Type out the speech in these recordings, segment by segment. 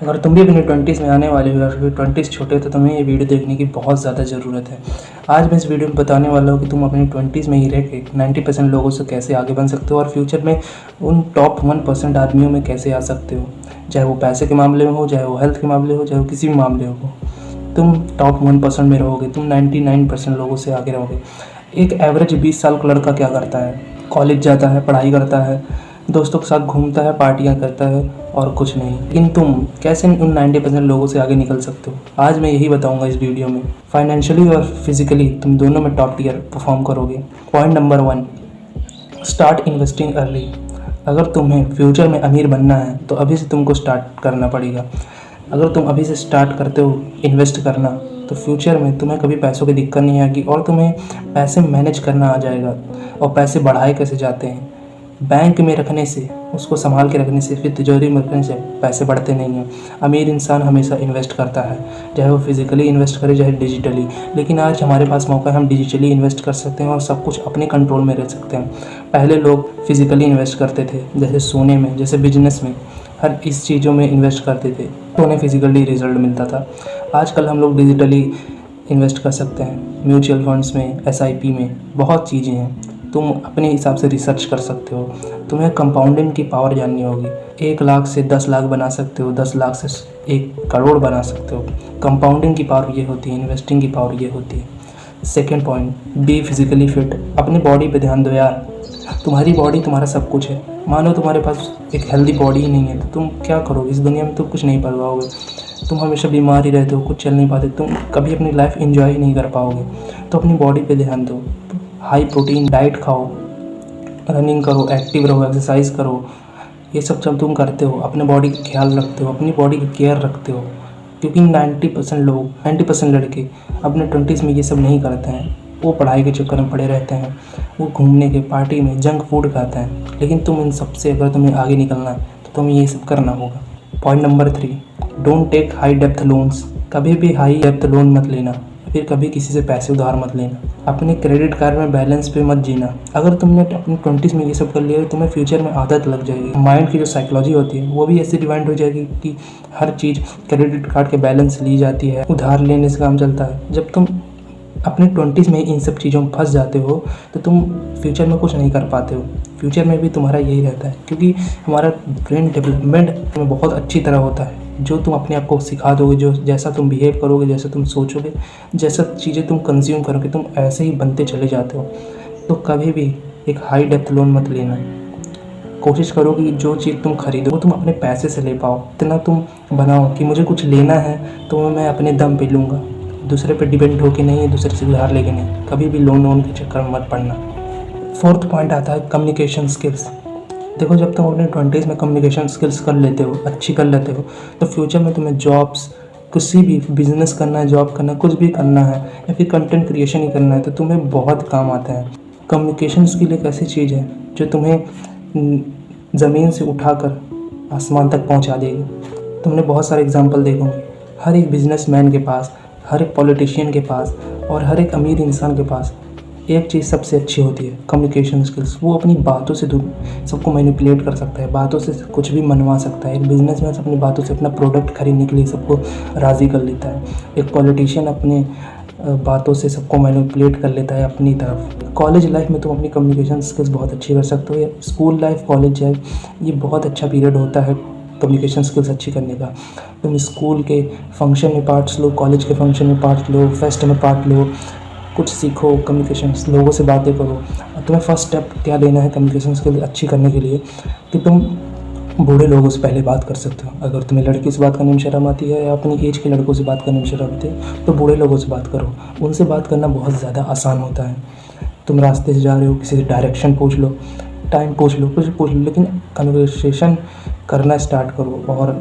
अगर तुम भी अपनी 20s में आने वाले हो या फिर 20s छोटे हो तो तुम्हें ये वीडियो देखने की बहुत ज़्यादा ज़रूरत है। आज मैं इस वीडियो में बताने वाला हूँ कि तुम अपनी 20s में ही रह के 90% लोगों से कैसे आगे बन सकते हो और फ्यूचर में उन टॉप 1% आदमियों में कैसे आ सकते हो। चाहे वो पैसे के मामले में हो, चाहे वो हेल्थ के मामले हो, चाहे वो किसी भी मामले हो, तुम टॉप 1% में रहोगे, तुम 99% लोगों से आगे रहोगे। एक एवरेज 20 साल का लड़का क्या करता है? कॉलेज जाता है, पढ़ाई करता है, दोस्तों के साथ घूमता है, पार्टियां करता है और कुछ नहीं। लेकिन तुम कैसे उन 90% लोगों से आगे निकल सकते हो, आज मैं यही बताऊंगा इस वीडियो में। फाइनेंशियली और फिजिकली तुम दोनों में टॉप टियर परफॉर्म करोगे। Point number 1, start investing early. अगर तुम्हें फ्यूचर में अमीर बनना है तो अभी से तुमको स्टार्ट करना पड़ेगा। अगर तुम अभी से स्टार्ट करते हो इन्वेस्ट करना तो फ्यूचर में तुम्हें कभी पैसों की दिक्कत नहीं आएगी और तुम्हें पैसे मैनेज करना आ जाएगा। और पैसे बढ़ाए कैसे जाते हैं? बैंक में रखने से, उसको संभाल के रखने से, फिर तिजोरी में रखने से पैसे बढ़ते नहीं हैं। अमीर इंसान हमेशा इन्वेस्ट करता है, चाहे वो फिजिकली इन्वेस्ट करे चाहे डिजिटली। लेकिन आज हमारे पास मौका है, हम डिजिटली इन्वेस्ट कर सकते हैं और सब कुछ अपने कंट्रोल में रह सकते हैं। पहले लोग फिजिकली इन्वेस्ट करते थे, जैसे सोने में, जैसे बिजनेस में, हर इस चीज़ों में इन्वेस्ट करते थे तो उन्हें फिजिकली रिजल्ट मिलता था। आजकल हम लोग डिजिटली इन्वेस्ट कर सकते हैं, म्यूचुअल फंड्स में, SIP में, बहुत चीज़ें हैं। तुम अपने हिसाब से रिसर्च कर सकते हो। तुम्हें कंपाउंडिंग की पावर जाननी होगी। 1 लाख से 10 लाख बना सकते हो, 10 लाख से 1 करोड़ बना सकते हो। कंपाउंडिंग की पावर ये होती है, इन्वेस्टिंग की पावर ये होती है। Second point, be physically fit. अपनी बॉडी पे ध्यान दो यार। तुम्हारी बॉडी तुम्हारा सब कुछ है। मानो तुम्हारे पास एक हेल्दी बॉडी ही नहीं है तो तुम क्या करोगे इस दुनिया में? तुम कुछ नहीं कर पाओगे। तुम हमेशा बीमार ही रहते हो, कुछ चल नहीं पाते, तुम कभी अपनी लाइफ एंजॉय ही नहीं कर पाओगे। तो अपनी बॉडी पे ध्यान दो, हाई प्रोटीन डाइट खाओ, रनिंग करो, एक्टिव रहो, एक्सरसाइज करो। ये सब जब तुम करते हो, अपने बॉडी का ख्याल रखते हो, अपनी बॉडी की केयर रखते हो। क्योंकि 90% लोग, 90% लड़के अपने 20s में ये सब नहीं करते हैं। वो पढ़ाई के चक्कर में पड़े रहते हैं, वो घूमने के, पार्टी में जंक फूड खाते हैं। लेकिन तुम इन सब से अगर तुम्हें आगे निकलना है तो तुम्हें ये सब करना होगा। Point number 3, don't take high depth loans. कभी भी हाई डेप्थ लोन मत लेना, फिर कभी किसी से पैसे उधार मत लेना। अपने क्रेडिट कार्ड में बैलेंस पे मत जीना। अगर तुमने अपने 20s में ये सब कर लिया तो तुम्हें फ्यूचर में आदत लग जाएगी। माइंड की जो साइकोलॉजी होती है वो भी ऐसी डिवाइड हो जाएगी कि हर चीज़ क्रेडिट कार्ड के बैलेंस ली जाती है, उधार लेने से काम चलता है। जब तुम अपने 20s में इन सब चीज़ों में फंस जाते हो तो तुम फ्यूचर में कुछ नहीं कर पाते हो। फ्यूचर में भी तुम्हारा यही रहता है, क्योंकि हमारा ब्रेन डेवलपमेंट में बहुत अच्छी तरह होता है। जो तुम अपने आप को सिखा दोगे, जो जैसा तुम बिहेव करोगे, जैसा तुम सोचोगे, जैसा चीज़ें तुम कंज्यूम करोगे, तुम ऐसे ही बनते चले जाते हो। तो कभी भी एक हाई डेप्थ लोन मत लेना। कोशिश करो कि जो चीज़ तुम खरीदो वो तुम अपने पैसे से ले पाओ। इतना तुम बनाओ कि मुझे कुछ लेना है तो मैं अपने दम पे लूँगा, दूसरे पे डिपेंड होके नहीं, दूसरे से उधार लेके नहीं। कभी भी लोन के चक्कर में मत पड़ना। 4th पॉइंट आता है कम्युनिकेशन स्किल्स। देखो, जब तुम अपने 20s में कम्युनिकेशन स्किल्स कर लेते हो, अच्छी कर लेते हो, तो फ्यूचर में तुम्हें जॉब्स, किसी भी बिजनेस करना है, जॉब करना है, कुछ भी करना है या फिर कंटेंट क्रिएशन ही करना है तो तुम्हें बहुत काम आता है। कम्युनिकेशन स्किल एक ऐसी चीज़ है जो तुम्हें ज़मीन से उठाकर आसमान तक पहुंचा देगी। तुमने बहुत सारे एग्जांपल देखे होंगे। हर एक बिजनेसमैन के पास, हर एक पॉलिटिशियन के पास और हर एक अमीर इंसान के पास एक चीज़ सबसे अच्छी होती है, कम्युनिकेशन स्किल्स। वो अपनी बातों से सबको मैनिपुलेट कर सकता है, बातों से कुछ भी मनवा सकता है। एक बिजनेसमैन अपनी बातों से अपना प्रोडक्ट खरीदने के लिए सबको राज़ी कर लेता है। एक पॉलिटिशियन अपने बातों से सबको मैनिपुलेट कर लेता है अपनी तरफ। कॉलेज लाइफ में तुम अपनी कम्युनिकेशन स्किल्स बहुत अच्छी कर सकते हो। स्कूल लाइफ, कॉलेज लाइफ, ये बहुत अच्छा पीरियड होता है कम्युनिकेशन स्किल्स अच्छी करने का। तुम स्कूल के फंक्शन में पार्ट्स लो, कॉलेज के फंक्शन में पार्ट लो, फेस्ट में पार्ट लो, कुछ सीखो कम्युनिकेशन, लोगों से बातें करो। तुम्हें फर्स्ट स्टेप क्या लेना है कम्युनिकेशन स्किल्स अच्छी करने के लिए कि तुम बूढ़े लोगों से पहले बात कर सकते हो। अगर तुम्हें लड़की से बात करने में शर्म आती है या अपनी एज के लड़कों से बात करने में शर्म आती है तो बूढ़े लोगों से बात करो। उनसे बात करना बहुत ज़्यादा आसान होता है। तुम रास्ते से जा रहे हो, किसी से डायरेक्शन पूछ लो, टाइम पूछ लो, कुछ पूछ लो, लेकिन कन्वर्सेशन करना स्टार्ट करो और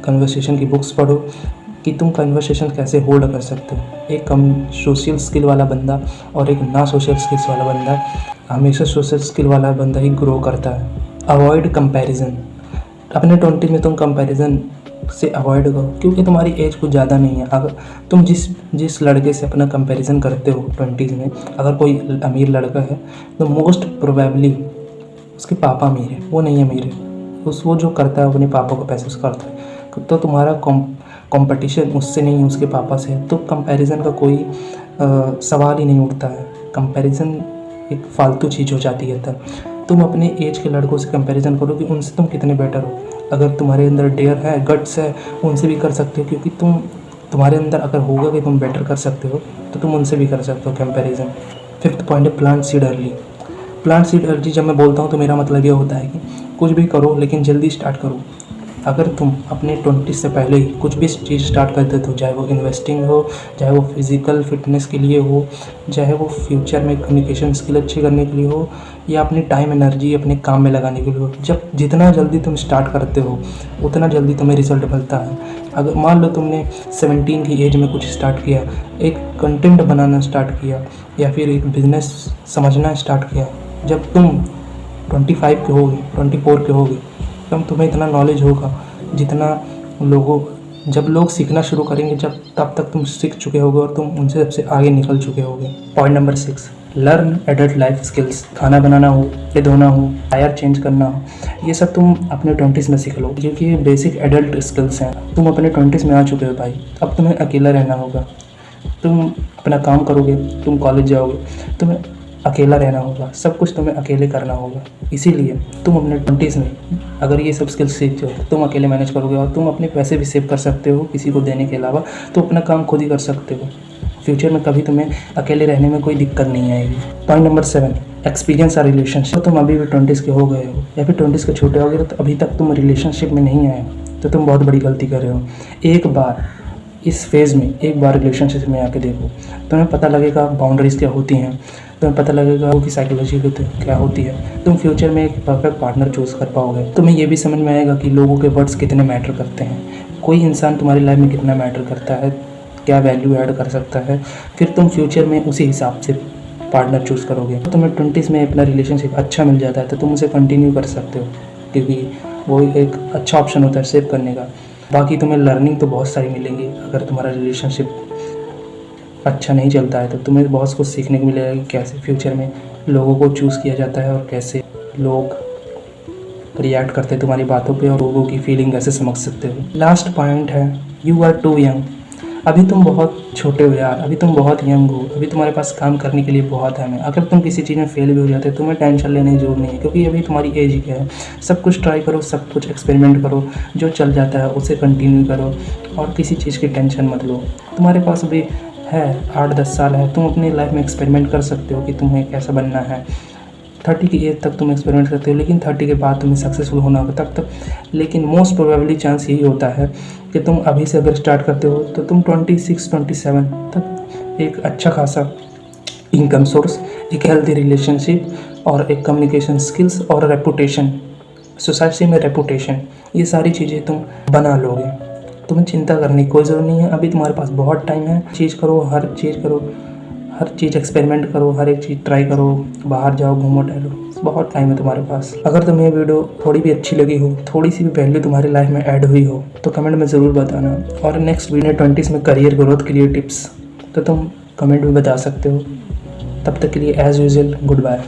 कन्वर्सेशन की बुक्स पढ़ो कि तुम कन्वर्सेशन कैसे होल्ड कर सकते हो। एक कम सोशल स्किल वाला बंदा और एक ना सोशल स्किल्स वाला बंदा, हमेशा सोशल स्किल वाला बंदा ही ग्रो करता है। Avoid comparison. अपने 20 में तुम कंपैरिजन से अवॉइड करो, क्योंकि तुम्हारी एज कुछ ज़्यादा नहीं है। अगर तुम जिस लड़के से अपना कंपैरिजन करते हो 20s में, अगर कोई अमीर लड़का है तो मोस्ट प्रोबेबली उसके पापा अमीर है, वो नहीं अमीर है। वो जो करता है अपने पापा को पैसे से करता है। तो तुम्हारा कंपटीशन उससे नहीं, उसके पापा से है। तो कंपैरिजन का कोई सवाल ही नहीं उठता है। कंपैरिजन एक फालतू चीज़ हो जाती है। तब तुम अपने एज के लड़कों से कंपैरिजन करो कि उनसे तुम कितने बेटर हो। अगर तुम्हारे अंदर डेयर है, गट्स है, उनसे भी कर सकते हो, क्योंकि तुम्हारे अंदर अगर होगा कि तुम बेटर कर सकते हो तो तुम उनसे भी कर सकते हो कंपैरिजन। 5th पॉइंट है plant seed early. Plant seed early जब मैं बोलता हूँ तो मेरा मतलब ये होता है कि कुछ भी करो लेकिन जल्दी स्टार्ट करो। अगर तुम अपने 20 से पहले ही कुछ भी चीज़ स्टार्ट कर देते हो, चाहे वो इन्वेस्टिंग हो, चाहे वो फिज़िकल फिटनेस के लिए हो, चाहे वो फ्यूचर में कम्युनिकेशन स्किल अच्छी करने के लिए हो, या अपनी टाइम एनर्जी अपने काम में लगाने के लिए हो, जब जितना जल्दी तुम स्टार्ट करते हो उतना जल्दी तुम्हें रिजल्ट मिलता है। अगर मान लो तुमने 17 की एज में कुछ स्टार्ट किया, एक कंटेंट बनाना स्टार्ट किया या फिर एक बिज़नेस समझना स्टार्ट किया, जब तुम 25 के होगे, 24 के होगे, तब तुम्हें इतना नॉलेज होगा जितना जब लोग सीखना शुरू करेंगे तब तक तुम सीख चुके होगे और तुम उनसे सबसे आगे निकल चुके होगे। Point number 6, learn adult life skills. खाना बनाना हो, कपड़े धोना हो, टायर चेंज करना हो, ये सब तुम अपने 20s में सीख लो, क्योंकि ये बेसिक एडल्ट स्किल्स हैं। तुम अपने 20s में आ चुके हो भाई, अब तुम्हें अकेला रहना होगा। तुम अपना काम करोगे, तुम कॉलेज जाओगे, तुम्हें अकेला रहना होगा, सब कुछ तुम्हें अकेले करना होगा। इसीलिए तुम अपने 20s में अगर ये सब स्किल्स सीखते हो तो तुम अकेले मैनेज करोगे और तुम अपने पैसे भी सेव कर सकते हो किसी को देने के अलावा। तो अपना काम खुद ही कर सकते हो। फ्यूचर में कभी तुम्हें अकेले रहने में कोई दिक्कत नहीं आएगी। पॉइंट नंबर 7, एक्सपीरियंस आ रिलेशनशिप। तो तुम अभी भी 20s के हो गए हो या फिर 20s के छोटे हो गए तो अभी तक तुम रिलेशनशिप में नहीं आए तो तुम बहुत बड़ी गलती कर रहे हो। एक बार इस फेज़ में एक बार रिलेशनशिप में आके देखो, तुम्हें पता लगेगा बाउंड्रीज़ क्या होती हैं, तुम्हें पता लगेगा कि साइकोलॉजी क्या होती है। तुम फ्यूचर में एक परफेक्ट पार्टनर चूज़ कर पाओगे। तुम्हें ये भी समझ में आएगा कि लोगों के वर्ड्स कितने मैटर करते हैं, कोई इंसान तुम्हारी लाइफ में कितना मैटर करता है, क्या वैल्यू ऐड कर सकता है। फिर तुम फ्यूचर में उसी हिसाब से पार्टनर चूज़ करोगे। तो तुम्हें 20s में अपना रिलेशनशिप अच्छा मिल जाता है तो तुम उसे कंटिन्यू कर सकते हो, क्योंकि वो एक अच्छा ऑप्शन होता है सेव करने का। बाकी तुम्हें लर्निंग तो बहुत सारी मिलेंगी। अगर तुम्हारा रिलेशनशिप अच्छा नहीं चलता है तो तुम्हें बहुत कुछ सीखने को मिलेगा कि कैसे फ्यूचर में लोगों को चूज़ किया जाता है और कैसे लोग रिएक्ट करते हैं तुम्हारी बातों पे और लोगों की फीलिंग कैसे समझ सकते हो। लास्ट पॉइंट है, यू आर टू यंग। अभी तुम बहुत छोटे हो यार, अभी तुम बहुत यंग हो, अभी तुम्हारे पास काम करने के लिए बहुत टाइम है। अगर तुम किसी चीज़ में फेल भी हो जाते हो तुम्हें टेंशन लेने की जरूरत नहीं है, क्योंकि अभी तुम्हारी एज ही है। सब कुछ ट्राई करो, सब कुछ एक्सपेरिमेंट करो, जो चल जाता है उसे कंटिन्यू करो और किसी चीज़ की टेंशन मत लो। तुम्हारे पास अभी है 8-10 साल है, तुम अपनी लाइफ में एक्सपेरिमेंट कर सकते हो कि तुम्हें कैसा बनना है। 30 की एज तक तुम एक्सपेरिमेंट करते हो, लेकिन 30 के बाद तुम्हें सक्सेसफुल होना होगा तब तक। लेकिन मोस्ट प्रोबेबली चांस यही होता है कि तुम अभी से अगर स्टार्ट करते हो तो तुम 26-27 तक एक अच्छा खासा इनकम सोर्स, एक हेल्दी रिलेशनशिप और एक कम्युनिकेशन स्किल्स और रेपुटेशन, सोसाइटी में रेपुटेशन, ये सारी चीज़ें तुम बना लोगे। तुम्हें चिंता करने की कोई ज़रूरत नहीं है। अभी तुम्हारे पास बहुत टाइम है। चीज़ करो, हर चीज़ एक्सपेरिमेंट करो, हर एक चीज़ ट्राई करो, बाहर जाओ, घूमो टहलो, बहुत टाइम है तुम्हारे पास। अगर तुम्हें ये वीडियो थोड़ी भी अच्छी लगी हो, थोड़ी सी भी वैल्यू तुम्हारी लाइफ में ऐड हुई हो तो कमेंट में ज़रूर बताना। और नेक्स्ट वीडियो 20s में करियर ग्रोथ के लिए टिप्स तो तुम कमेंट में बता सकते हो। तब तक के लिए एज़ यूजुअल गुड बाय।